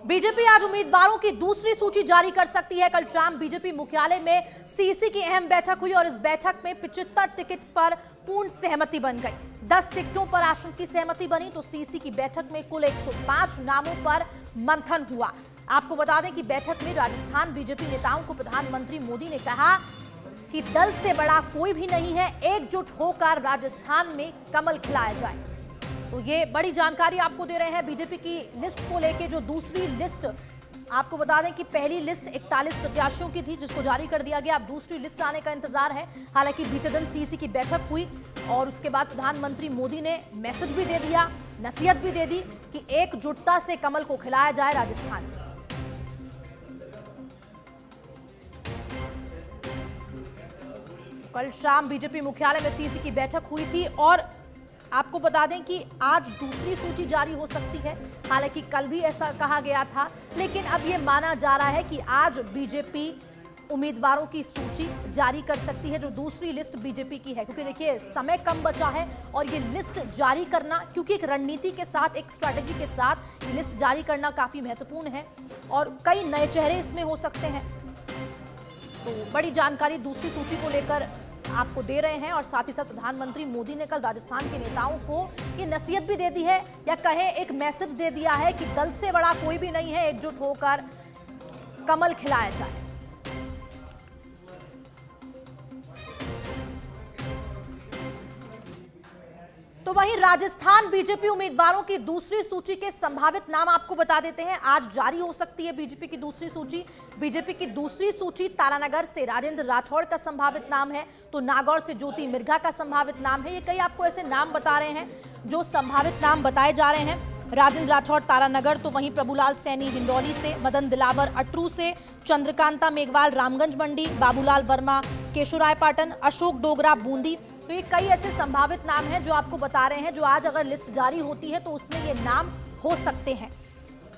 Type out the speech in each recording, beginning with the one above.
BJP आज उम्मीदवारों की दूसरी सूची जारी कर सकती है। कल शाम बीजेपी मुख्यालय में सीसी की अहम बैठक हुई और इस बैठक में 75 टिकट पर पूर्ण सहमति बन गई। 10 टिकटों पर आसन की सहमति बनी तो सीसी की बैठक में कुल 105 नामों पर मंथन हुआ। आपको बता दें कि बैठक में राजस्थान बीजेपी नेताओं को प्रधानमंत्री मोदी ने कहा कि दल से बड़ा कोई भी नहीं है, एकजुट होकर राजस्थान में कमल खिलाया जाए। तो ये बड़ी जानकारी आपको दे रहे हैं बीजेपी की लिस्ट को लेके। जो दूसरी लिस्ट, आपको बता दें कि पहली लिस्ट 41 प्रत्याशियों की थी जिसको जारी कर दिया गया। अब दूसरी लिस्ट आने का इंतजार है। हालांकि बीते दिन सीसी की बैठक हुई और उसके बाद प्रधानमंत्री मोदी ने मैसेज भी दे दिया, नसीहत भी दे दी कि एकजुटता से कमल को खिलाया जाए राजस्थान में। कल शाम बीजेपी मुख्यालय में सीसी की बैठक हुई थी और आपको बता दें कि आज दूसरी सूची जारी हो सकती है। हालांकि कल भी ऐसा कहा गया था, लेकिन अब यह माना जा रहा है कि आज बीजेपी उम्मीदवारों की सूची जारी कर सकती है, जो दूसरी लिस्ट बीजेपी की है। क्योंकि देखिए समय कम बचा है और ये लिस्ट जारी करना, क्योंकि एक रणनीति के साथ, एक स्ट्रैटेजी के साथ ये लिस्ट जारी करना काफी महत्वपूर्ण है और कई नए चेहरे इसमें हो सकते हैं। तो बड़ी जानकारी दूसरी सूची को लेकर आपको दे रहे हैं और साथ ही साथ प्रधानमंत्री मोदी ने कल राजस्थान के नेताओं को ये नसीहत भी दे दी है, या कहे एक मैसेज दे दिया है कि दल से बड़ा कोई भी नहीं है, एकजुट होकर कमल खिलाया जाए। तो वहीं राजस्थान बीजेपी उम्मीदवारों की दूसरी सूची के संभावित नाम आपको बता देते हैं। आज जारी हो सकती है बीजेपी की दूसरी सूची। बीजेपी की दूसरी सूची तारानगर से राजेंद्र राठौड़ का संभावित नाम है, तो नागौर से ज्योति मिर्घा का संभावित नाम है। ये कई आपको ऐसे नाम बता रहे हैं जो संभावित नाम बताए जा रहे हैं। राजेंद्र राठौड़ तारानगर, तो वहीं प्रभुलाल सैनी हिंडौली से, मदन दिलावर अटरू से, चंद्रकांता मेघवाल रामगंज मंडी, बाबूलाल वर्मा केशोरायपाटन, अशोक डोगरा बूंदी। तो ये कई ऐसे संभावित नाम हैं जो आपको बता रहे हैं, जो आज अगर लिस्ट जारी होती है तो उसमें ये नाम हो सकते हैं।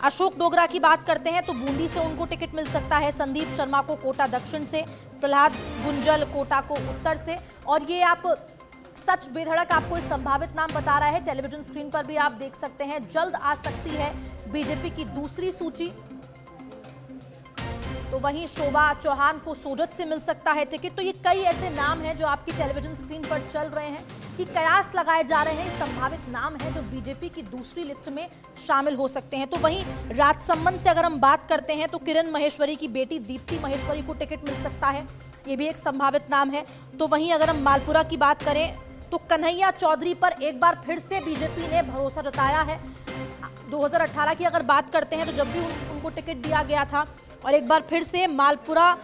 अशोक डोगरा की बात करते हैं तो बूंदी से उनको टिकट मिल सकता है, संदीप शर्मा को कोटा दक्षिण से, प्रहलाद गुंजल कोटा को उत्तर से। और ये आप सच बेधड़क आपको इस संभावित नाम बता रहा है, टेलीविजन स्क्रीन पर भी आप देख सकते हैं। जल्द आ सकती है बीजेपी की दूसरी सूची। तो वहीं शोभा चौहान को सोजत से मिल सकता है टिकट। तो ये कई ऐसे नाम हैं जो आपकी टेलीविजन स्क्रीन पर चल रहे हैं कि कयास लगाए जा रहे हैं। संभावित नाम हैं जो बीजेपी की दूसरी लिस्ट में शामिल हो सकते हैं। तो वहीं राजसमंद से अगर हम बात करते हैं तो किरण महेश्वरी की बेटी दीप्ति महेश्वरी को टिकट मिल सकता है, ये भी एक संभावित नाम है। तो वहीं अगर हम मालपुरा की बात करें तो कन्हैया चौधरी पर एक बार फिर से बीजेपी ने भरोसा जताया है। 2018 की अगर बात करते हैं तो जब भी उनको टिकट दिया गया था, और एक बार फिर से मालपुरा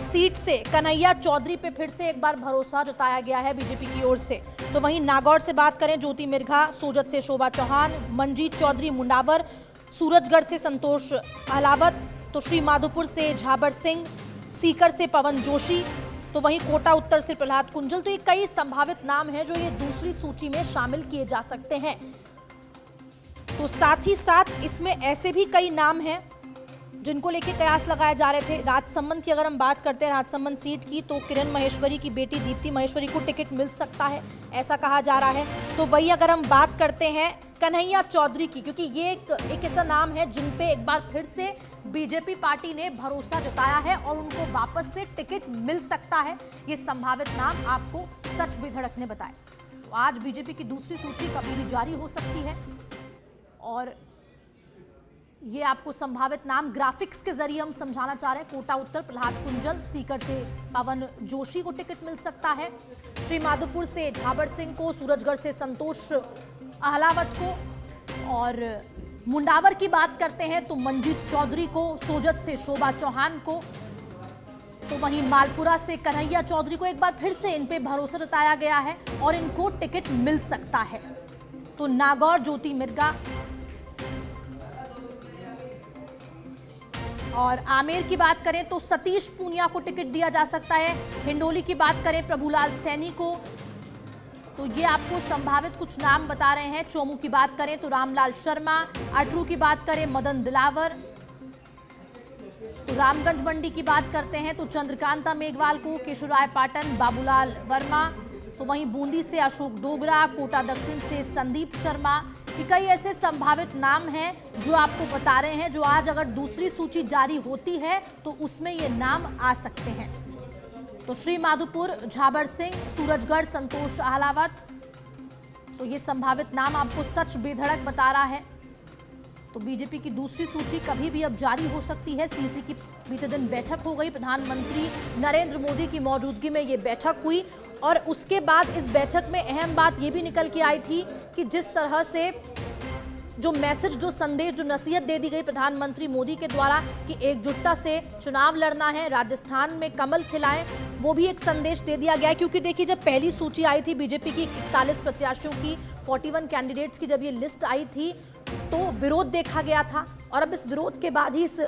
सीट से कन्हैया चौधरी पे फिर से एक बार भरोसा जताया गया है बीजेपी की ओर से। तो वहीं नागौर से बात करें ज्योति मिर्घा, सोजत से शोभा चौहान, मंजीत चौधरी मुंडावर, सूरजगढ़ से संतोष अहलावत, तो श्री माधोपुर से झाबर सिंह, सीकर से पवन जोशी, तो वहीं कोटा उत्तर से प्रहलाद कुंजल। तो ये कई संभावित नाम हैं जो ये दूसरी सूची में शामिल किए जा सकते हैं। तो साथ ही साथ इसमें ऐसे भी कई नाम हैं जिनको लेके कयास लगाए जा रहे थे। राजसमंद की अगर हम बात करते हैं, राजसमंद सीट की, तो किरण महेश्वरी की बेटी दीप्ति महेश्वरी को टिकट मिल सकता है, ऐसा कहा जा रहा है। तो वही अगर हम बात करते हैं कन्हैया चौधरी की, क्योंकि ये एक ऐसा नाम है जिन पे एक बार फिर से बीजेपी पार्टी ने भरोसा जताया है और उनको वापस से टिकट मिल सकता है। ये संभावित नाम आपको सच बेधड़क ने बताया। तो आज बीजेपी की दूसरी सूची कभी भी जारी हो सकती है और ये आपको संभावित नाम ग्राफिक्स के जरिए हम समझाना चाह रहे हैं। कोटा उत्तर प्रहलाद कुंजल, सीकर से पवन जोशी को टिकट मिल सकता है, श्री माधोपुर से झाबर सिंह को, सूरजगढ़ से संतोष अहलावत को, और मुंडावर की बात करते हैं तो मंजीत चौधरी को, सोजत से शोभा चौहान को, तो वहीं मालपुरा से कन्हैया चौधरी को एक बार फिर से इन पे भरोसा जताया गया है और इनको टिकट मिल सकता है। तो नागौर ज्योति मिर्घा और आमेर की बात करें तो सतीश पूनिया को टिकट दिया जा सकता है। हिंडोली की बात करें प्रभुलाल सैनी को। तो ये आपको संभावित कुछ नाम बता रहे हैं। चोमू की बात करें तो रामलाल शर्मा, अटरू की बात करें मदन दिलावर, तो रामगंज मंडी की बात करते हैं तो चंद्रकांता मेघवाल को, केशोरायपाटन बाबूलाल वर्मा, तो वहीं बूंदी से अशोक डोगरा, कोटा दक्षिण से संदीप शर्मा, कि कई ऐसे संभावित नाम हैं जो आपको बता रहे हैं, जो आज अगर दूसरी सूची जारी होती है तो उसमें ये नाम आ सकते हैं। तो श्री माधोपुर, झाबर सिंह, सूरजगढ़ संतोष अहलावत, तो ये संभावित नाम आपको सच बेधड़क बता रहा है। तो बीजेपी की दूसरी सूची कभी भी अब जारी हो सकती है। सीसी की बीते दिन बैठक हो गई, प्रधानमंत्री नरेंद्र मोदी की मौजूदगी में ये बैठक हुई और उसके बाद इस बैठक में अहम बात ये भी निकल के आई थी कि जिस तरह से जो मैसेज, जो संदेश, जो नसीहत दे दी गई प्रधानमंत्री मोदी के द्वारा कि एकजुटता से चुनाव लड़ना है, राजस्थान में कमल खिलाएं, वो भी एक संदेश दे दिया गया है। क्योंकि देखिए, जब पहली सूची आई थी बीजेपी की 41 प्रत्याशियों की, 41 कैंडिडेट्स की, जब ये लिस्ट आई थी तो विरोध देखा गया था और अब इस विरोध के बाद ही, इस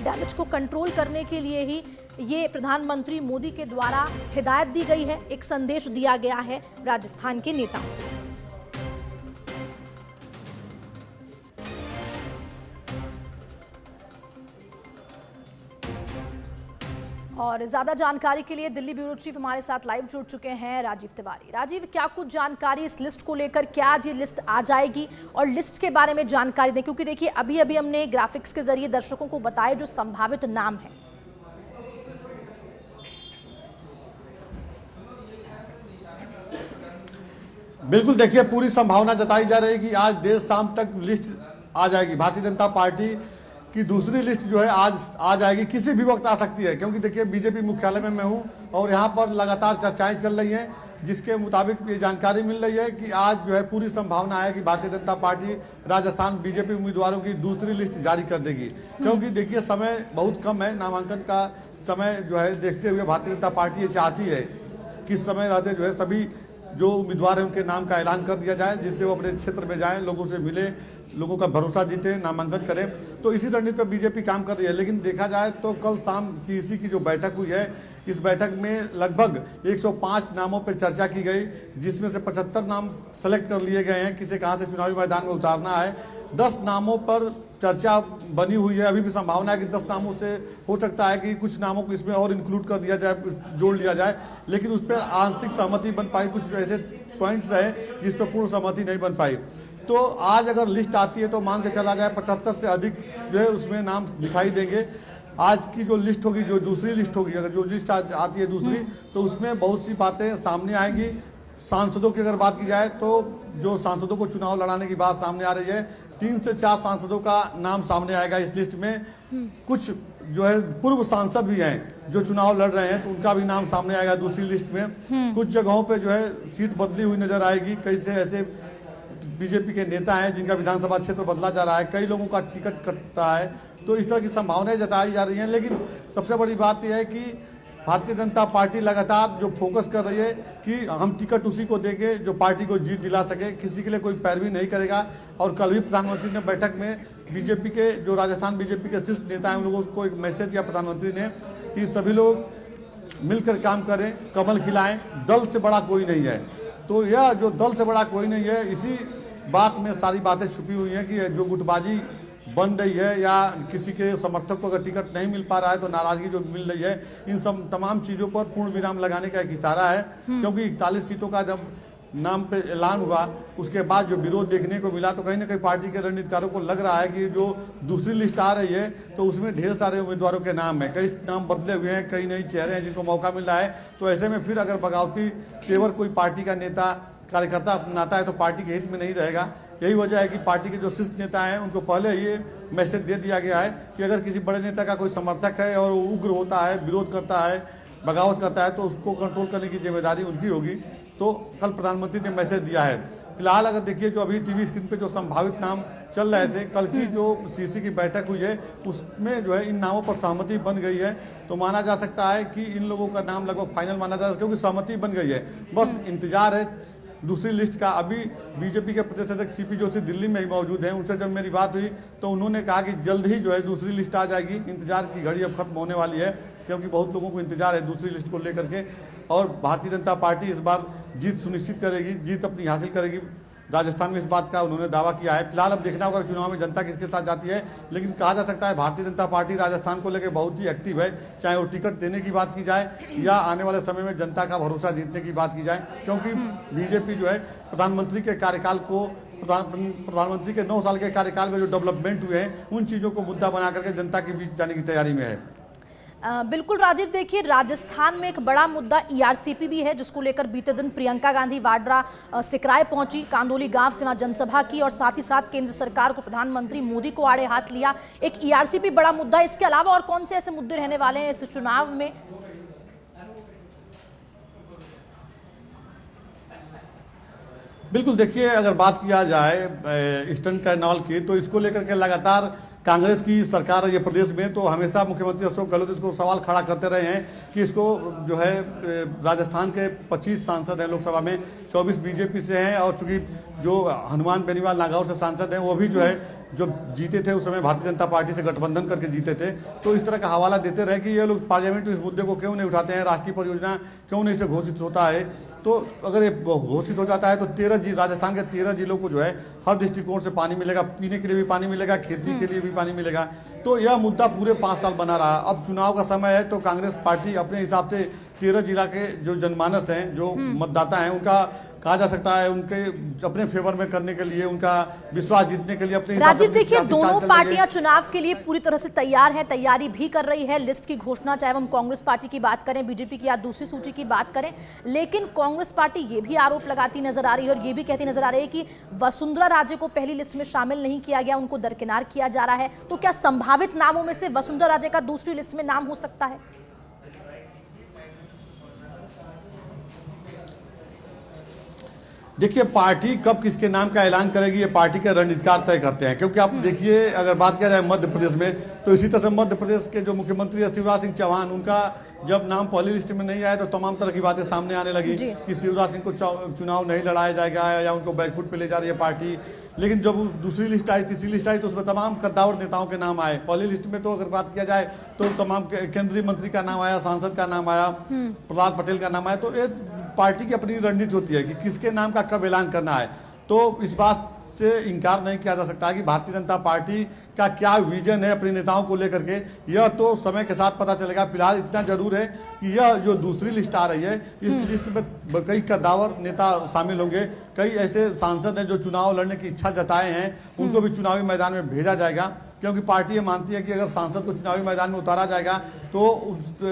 डैमेज को कंट्रोल करने के लिए ही ये प्रधानमंत्री मोदी के द्वारा हिदायत दी गई है, एक संदेश दिया गया है राजस्थान के नेताओं को। और ज्यादा जानकारी के लिए दिल्ली ब्यूरो चीफ हमारे साथ लाइव जुड़ चुके हैं राजीव तिवारी। राजीव, क्या कुछ जानकारी इस लिस्ट को लेकर, क्या आज ये लिस्ट आ जाएगी और लिस्ट के बारे में जानकारी दें, क्योंकि देखिए अभी अभी हमने ग्राफिक्स के जरिए दर्शकों को बताए जो संभावित नाम है। बिल्कुल, देखिए पूरी संभावना जताई जा रही है कि आज देर शाम तक लिस्ट आ जाएगी। भारतीय जनता पार्टी की दूसरी लिस्ट जो है आज आ जाएगी, किसी भी वक्त आ सकती है, क्योंकि देखिए बीजेपी मुख्यालय में मैं हूं और यहां पर लगातार चर्चाएं चल रही हैं, जिसके मुताबिक ये जानकारी मिल रही है कि आज जो है पूरी संभावना है कि भारतीय जनता पार्टी राजस्थान बीजेपी उम्मीदवारों की दूसरी लिस्ट जारी कर देगी। क्योंकि देखिए समय बहुत कम है, नामांकन का समय जो है देखते हुए भारतीय जनता पार्टी ये चाहती है कि समय रहते जो है सभी जो उम्मीदवार हैं उनके नाम का ऐलान कर दिया जाए, जिससे वो अपने क्षेत्र में जाएं, लोगों से मिले, लोगों का भरोसा जीते, नामांकन करें। तो इसी रणनीति पर बीजेपी काम कर रही है। लेकिन देखा जाए तो कल शाम सीईसी की जो बैठक हुई है, इस बैठक में लगभग 105 नामों पर चर्चा की गई, जिसमें से 75 नाम सेलेक्ट कर लिए गए हैं, किसे कहाँ से चुनावी मैदान में उतारना है। 10 नामों पर चर्चा बनी हुई है। अभी भी संभावना है कि 10 नामों से हो सकता है कि कुछ नामों को इसमें और इंक्लूड कर दिया जाए, जोड़ लिया जाए, लेकिन उस पर आंशिक सहमति बन पाई। कुछ ऐसे पॉइंट्स रहे जिस पर पूर्ण सहमति नहीं बन पाई। तो आज अगर लिस्ट आती है तो मान के चला जाए 75 से अधिक जो है उसमें नाम दिखाई देंगे। आज की जो लिस्ट होगी, जो दूसरी लिस्ट होगी, अगर जो लिस्ट आती है दूसरी, तो उसमें बहुत सी बातें सामने आएंगी। सांसदों की अगर बात की जाए तो जो सांसदों को चुनाव लड़ाने की बात सामने आ रही है, 3 से 4 सांसदों का नाम सामने आएगा इस लिस्ट में। कुछ जो है पूर्व सांसद भी हैं जो चुनाव लड़ रहे हैं, तो उनका भी नाम सामने आएगा दूसरी लिस्ट में। कुछ जगहों पे जो है सीट बदली हुई नजर आएगी। कई से ऐसे बीजेपी के नेता हैं जिनका विधानसभा क्षेत्र बदला जा रहा है, कई लोगों का टिकट कटता है। तो इस तरह की संभावनाएं जताई जा रही हैं। लेकिन सबसे बड़ी बात यह है कि भारतीय जनता पार्टी लगातार जो फोकस कर रही है कि हम टिकट उसी को देंगे जो पार्टी को जीत दिला सके, किसी के लिए कोई पैरवी नहीं करेगा। और कल भी प्रधानमंत्री ने बैठक में बीजेपी के जो राजस्थान बीजेपी के शीर्ष नेता हैं उन लोगों को एक मैसेज दिया प्रधानमंत्री ने कि सभी लोग मिलकर काम करें, कमल खिलाएं, दल से बड़ा कोई नहीं है। तो यह जो दल से बड़ा कोई नहीं है, इसी बात में सारी बातें छुपी हुई हैं कि जो गुटबाजी बन रही है या किसी के समर्थक को अगर टिकट नहीं मिल पा रहा है तो नाराजगी जो मिल रही है, इन सब तमाम चीज़ों पर पूर्ण विराम लगाने का एक इशारा है। क्योंकि 41 सीटों का जब नाम पे ऐलान हुआ उसके बाद जो विरोध देखने को मिला, तो कहीं ना कहीं पार्टी के रणनीतिकारों को लग रहा है कि जो दूसरी लिस्ट आ रही है तो उसमें ढेर सारे उम्मीदवारों के नाम है, कई नाम बदले हुए हैं, कई नई चेहरे हैं जिनको मौका मिल रहा है। तो ऐसे में फिर अगर बगावती तेवर कोई पार्टी का नेता कार्यकर्ता अपनाता है तो पार्टी के हित में नहीं रहेगा। यही वजह है कि पार्टी के जो शीर्ष नेता हैं उनको पहले ये मैसेज दे दिया गया है कि अगर किसी बड़े नेता का कोई समर्थक है और वो उग्र होता है, विरोध करता है, बगावत करता है, तो उसको कंट्रोल करने की जिम्मेदारी उनकी होगी। तो कल प्रधानमंत्री ने मैसेज दिया है। फिलहाल अगर देखिए जो अभी टीवी स्क्रीन पे जो संभावित नाम चल रहे थे, कल की जो सीसी की बैठक हुई है उसमें जो है इन नामों पर सहमति बन गई है। तो माना जा सकता है कि इन लोगों का नाम लगभग फाइनल माना जा सकता है, क्योंकि सहमति बन गई है। बस इंतजार है दूसरी लिस्ट का। अभी बीजेपी के प्रदेश अध्यक्ष सीपी जोशी दिल्ली में ही मौजूद हैं। उनसे जब मेरी बात हुई तो उन्होंने कहा कि जल्द ही जो है दूसरी लिस्ट आ जाएगी। इंतजार की घड़ी अब खत्म होने वाली है, क्योंकि बहुत लोगों को इंतजार है दूसरी लिस्ट को लेकर के। और भारतीय जनता पार्टी इस बार जीत सुनिश्चित करेगी, जीत अपनी हासिल करेगी। राजस्थान में इस बात का उन्होंने दावा किया है। फिलहाल अब देखना होगा चुनाव में जनता किसके साथ जाती है, लेकिन कहा जा सकता है भारतीय जनता पार्टी राजस्थान को लेकर बहुत ही एक्टिव है, चाहे वो टिकट देने की बात की जाए या आने वाले समय में जनता का भरोसा जीतने की बात की जाए। क्योंकि बीजेपी जो है प्रधानमंत्री के कार्यकाल को प्रधानमंत्री के 9 साल के कार्यकाल में जो डेवलपमेंट हुए हैं उन चीज़ों को मुद्दा बना करके जनता के बीच जाने की तैयारी में है। बिल्कुल राजीव, देखिए राजस्थान में एक बड़ा मुद्दा ईआरसीपी भी है, जिसको लेकर बीते दिन प्रियंका गांधी वाड्रा सिकराय पहुंची, कांदोली गांव से वहां जनसभा की और साथ ही साथ केंद्र सरकार को, प्रधानमंत्री मोदी को आड़े हाथ लिया। एक ईआरसीपी बड़ा मुद्दा, इसके अलावा और कौन से ऐसे मुद्दे रहने वाले हैं इस चुनाव में? बिल्कुल देखिए, अगर बात किया जाए ईस्टर्न कैनाल की, तो इसको लेकर के लगातार कांग्रेस की सरकार है ये प्रदेश में, तो हमेशा मुख्यमंत्री अशोक गहलोत इसको सवाल खड़ा करते रहे हैं कि इसको जो है राजस्थान के 25 सांसद हैं लोकसभा में, 24 बीजेपी से हैं और चूंकि जो हनुमान बेनीवाल नागौर से सांसद हैं वो भी जो है जो जीते थे उस समय भारतीय जनता पार्टी से गठबंधन करके जीते थे, तो इस तरह का हवाला देते रहे कि ये लोग पार्लियामेंट में इस मुद्दे को क्यों नहीं उठाते हैं, राष्ट्रीय परियोजना क्यों नहीं इसे घोषित होता है। तो अगर ये घोषित हो जाता है तो राजस्थान के 13 जिलों को जो है हर दृष्टिकोण से पानी मिलेगा, पीने के लिए भी पानी मिलेगा, खेती के लिए भी पानी मिलेगा। तो यह मुद्दा पूरे 5 साल बना रहा। अब चुनाव का समय है तो कांग्रेस पार्टी अपने हिसाब से 13 जिला के जो जनमानस हैं, जो मतदाता हैं, उनका कहा जा सकता है उनके अपने फेवर में करने के लिए, उनका विश्वास जीतने के लिए अपने राजीव देखिए, दोनों पार्टियां चुनाव के लिए पूरी तरह से तैयार है, तैयारी भी कर रही है। लिस्ट की घोषणा चाहे हम कांग्रेस पार्टी की बात करें, बीजेपी की या दूसरी सूची की बात करें, लेकिन कांग्रेस पार्टी ये भी आरोप लगाती नजर आ रही है और ये भी कहती नजर आ रही है कि वसुंधरा राजे को पहली लिस्ट में शामिल नहीं किया गया, उनको दरकिनार किया जा रहा है। तो क्या संभावित नामों में से वसुंधरा राजे का दूसरी लिस्ट में नाम हो सकता है? देखिए, पार्टी कब किसके नाम का ऐलान करेगी ये पार्टी के रणनीतिकार तय करते हैं, क्योंकि आप देखिए अगर बात किया जाए मध्य प्रदेश में, तो इसी तरह से मध्य प्रदेश के जो मुख्यमंत्री है शिवराज सिंह चौहान, उनका जब नाम पहली लिस्ट में नहीं आया तो तमाम तरह की बातें सामने आने लगी कि शिवराज सिंह को चुनाव नहीं लड़ाया जाएगा या उनको बैकफुट पे ले जा रही है पार्टी। लेकिन जब दूसरी लिस्ट आई, तीसरी लिस्ट आई, तो उसमें तमाम कद्दावर नेताओं के नाम आए। पहली लिस्ट में तो अगर बात किया जाए तो तमाम केंद्रीय मंत्री का नाम आया, सांसद का नाम आया, प्रहलाद पटेल का नाम आया। तो ये पार्टी की अपनी रणनीति होती है कि किसके नाम का कब ऐलान करना है। तो इस बात से इनकार नहीं किया जा सकता कि भारतीय जनता पार्टी का क्या विजन है अपने नेताओं को लेकर के, यह तो समय के साथ पता चलेगा। फिलहाल इतना जरूर है कि यह जो दूसरी लिस्ट आ रही है, इस लिस्ट में कई कद्दावर नेता शामिल होंगे, कई ऐसे सांसद हैं जो चुनाव लड़ने की इच्छा जताए हैं, उनको भी चुनावी मैदान में भेजा जाएगा, क्योंकि पार्टी ये मानती है कि अगर सांसद को चुनावी मैदान में उतारा जाएगा तो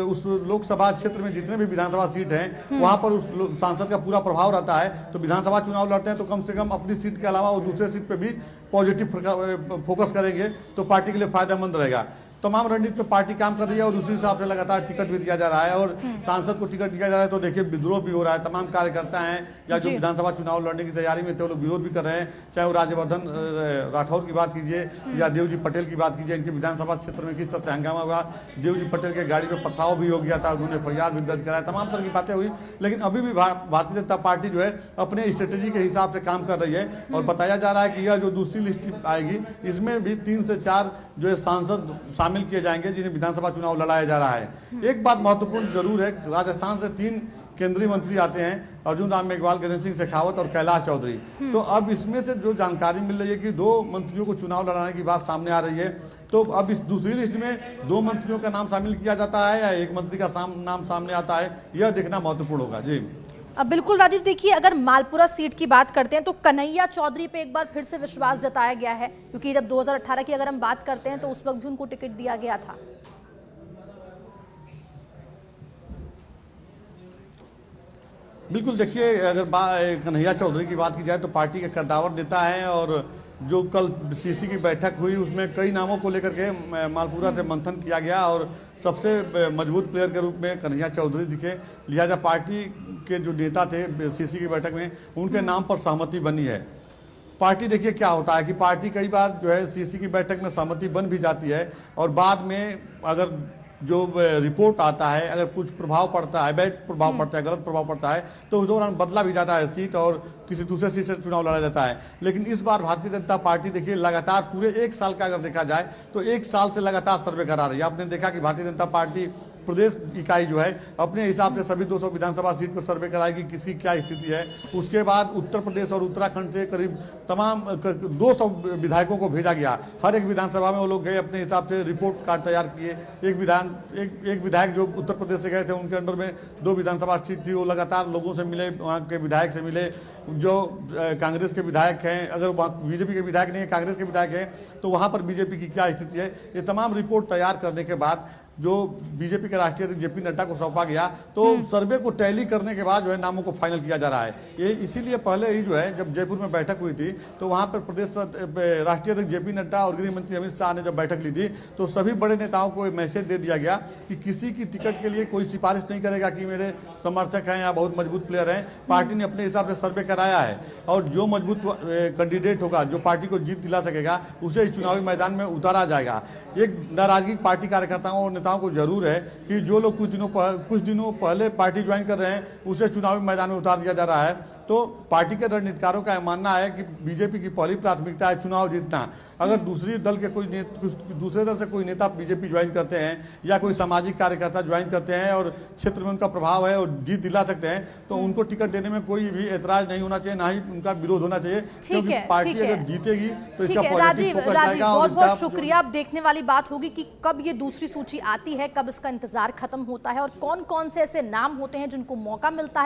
उस लोकसभा क्षेत्र में जितने भी विधानसभा सीट हैं वहां पर उस सांसद का पूरा प्रभाव रहता है। तो विधानसभा चुनाव लड़ते हैं तो कम से कम अपनी सीट के अलावा वो दूसरे सीट पे भी पॉजिटिव फोकस करेंगे, तो पार्टी के लिए फायदेमंद रहेगा। तमाम रणनीति पे पार्टी काम कर रही है और उसी हिसाब से लगातार टिकट भी दिया जा रहा है और सांसद को टिकट दिया जा रहा है। तो देखिए विद्रोह भी हो रहा है, तमाम कार्यकर्ता हैं या जो विधानसभा चुनाव लड़ने की तैयारी में थे वो लोग विरोध भी कर रहे हैं। चाहे वो राज्यवर्धन राठौर की बात कीजिए या देवजी पटेल की बात कीजिए, इनके विधानसभा क्षेत्र में किस तरह से हंगामा हुआ, देवजी पटेल के गाड़ी में पथराव भी हो गया था, उन्होंने फरियाद भी दर्ज कराया, तमाम तरह की बातें हुई। लेकिन अभी भी भारतीय जनता पार्टी जो है अपने स्ट्रेटेजी के हिसाब से काम कर रही है और बताया जा रहा है कि यह जो दूसरी लिस्ट आएगी इसमें भी 3 से 4 जो है सांसद शामिल किए जाएंगे जिन्हें विधानसभा चुनाव लड़ाया जा रहा है। एक बात महत्वपूर्ण जरूर है, राजस्थान से 3 केंद्रीय मंत्री आते हैं, अर्जुन राम मेघवाल, गजेंद्र सिंह शेखावत और कैलाश चौधरी। तो अब इसमें से जो जानकारी मिल रही है कि 2 मंत्रियों को चुनाव लड़ाने की बात सामने आ रही है। तो अब इस दूसरी लिस्ट में 2 मंत्रियों का नाम शामिल किया जाता है या 1 मंत्री का नाम सामने आता है, यह देखना महत्वपूर्ण होगा। जी बिल्कुल राजीव, देखिए अगर मालपुरा सीट की बात करते हैं तो कन्हैया चौधरी पे एक बार फिर से विश्वास जताया गया है, क्योंकि जब 2018 की अगर हम बात करते हैं तो उस वक्त भी उनको टिकट दिया गया था। बिल्कुल देखिए, अगर कन्हैया चौधरी की बात की जाए तो पार्टी के कद्दावर नेता हैं और जो कल सीसी की बैठक हुई उसमें कई नामों को लेकर के मालपुरा से मंथन किया गया और सबसे मजबूत प्लेयर के रूप में कन्हैया चौधरी दिखे। लिहाजा पार्टी के जो नेता थे सीसी की बैठक में उनके नाम पर सहमति बनी है। पार्टी देखिए क्या होता है कि पार्टी कई बार जो है सीसी की बैठक में सहमति बन भी जाती है और बाद में अगर जो रिपोर्ट आता है, अगर कुछ प्रभाव पड़ता है, बैड प्रभाव पड़ता है, गलत प्रभाव पड़ता है, तो उस दौरान बदला भी जाता है सीट और किसी दूसरे सीट से चुनाव लड़ा जाता है। लेकिन इस बार भारतीय जनता पार्टी देखिए लगातार पूरे 1 साल का अगर देखा जाए तो 1 साल से लगातार सर्वे करा रही है। आपने देखा कि भारतीय जनता पार्टी प्रदेश इकाई जो है अपने हिसाब से सभी 200 विधानसभा सीट पर सर्वे कराएगी किसकी क्या स्थिति है। उसके बाद उत्तर प्रदेश और उत्तराखंड से करीब तमाम 200 विधायकों को भेजा गया। हर एक विधानसभा में वो लोग गए, अपने हिसाब से रिपोर्ट कार्ड तैयार किए। एक विधायक जो उत्तर प्रदेश से गए थे, उनके अंडर में 2 विधानसभा सीट थी, वो लगातार लोगों से मिले, वहाँ के विधायक से मिले। जो कांग्रेस के विधायक हैं, अगर वहाँ बीजेपी के विधायक नहीं है, कांग्रेस के विधायक हैं, तो वहाँ पर बीजेपी की क्या स्थिति है, ये तमाम रिपोर्ट तैयार करने के बाद जो बीजेपी के राष्ट्रीय अध्यक्ष जेपी नड्डा को सौंपा गया, तो सर्वे को टैली करने के बाद जो है नामों को फाइनल किया जा रहा है। ये इसीलिए पहले ही जो है जब जयपुर में बैठक हुई थी, तो वहां पर प्रदेश राष्ट्रीय अध्यक्ष जेपी नड्डा और गृह मंत्री अमित शाह ने जब बैठक ली थी, तो सभी बड़े नेताओं को एक मैसेज दे दिया गया कि किसी की टिकट के लिए कोई सिफारिश नहीं करेगा कि मेरे समर्थक हैं या बहुत मजबूत प्लेयर हैं। पार्टी ने अपने हिसाब से सर्वे कराया है और जो मजबूत कैंडिडेट होगा, जो पार्टी को जीत दिला सकेगा, उसे इस चुनावी मैदान में उतारा जाएगा। एक नाराजगी पार्टी कार्यकर्ताओं और नेताओं को जरूर है कि जो लोग कुछ दिनों पहले पार्टी ज्वाइन कर रहे हैं, उसे चुनावी मैदान में उतार दिया जा रहा है। तो पार्टी के रणनीतिकारों का मानना है कि बीजेपी की पहली प्राथमिकता है चुनाव जीतना। अगर दूसरे दल से कोई नेता बीजेपी ज्वाइन करते हैं या कोई सामाजिक कार्यकर्ता ज्वाइन करते हैं और क्षेत्र में उनका प्रभाव है और जीत दिला सकते हैं, तो उनको टिकट देने में कोई भी ऐतराज नहीं होना चाहिए, ना ही उनका विरोध होना चाहिए, क्योंकि पार्टी अगर जीतेगी तो इसका राजीव बहुत बहुत शुक्रिया। अब देखने वाली बात होगी कि कब ये दूसरी सूची आती है, कब इसका इंतजार खत्म होता है और कौन कौन से ऐसे नाम होते हैं जिनको मौका मिलता है।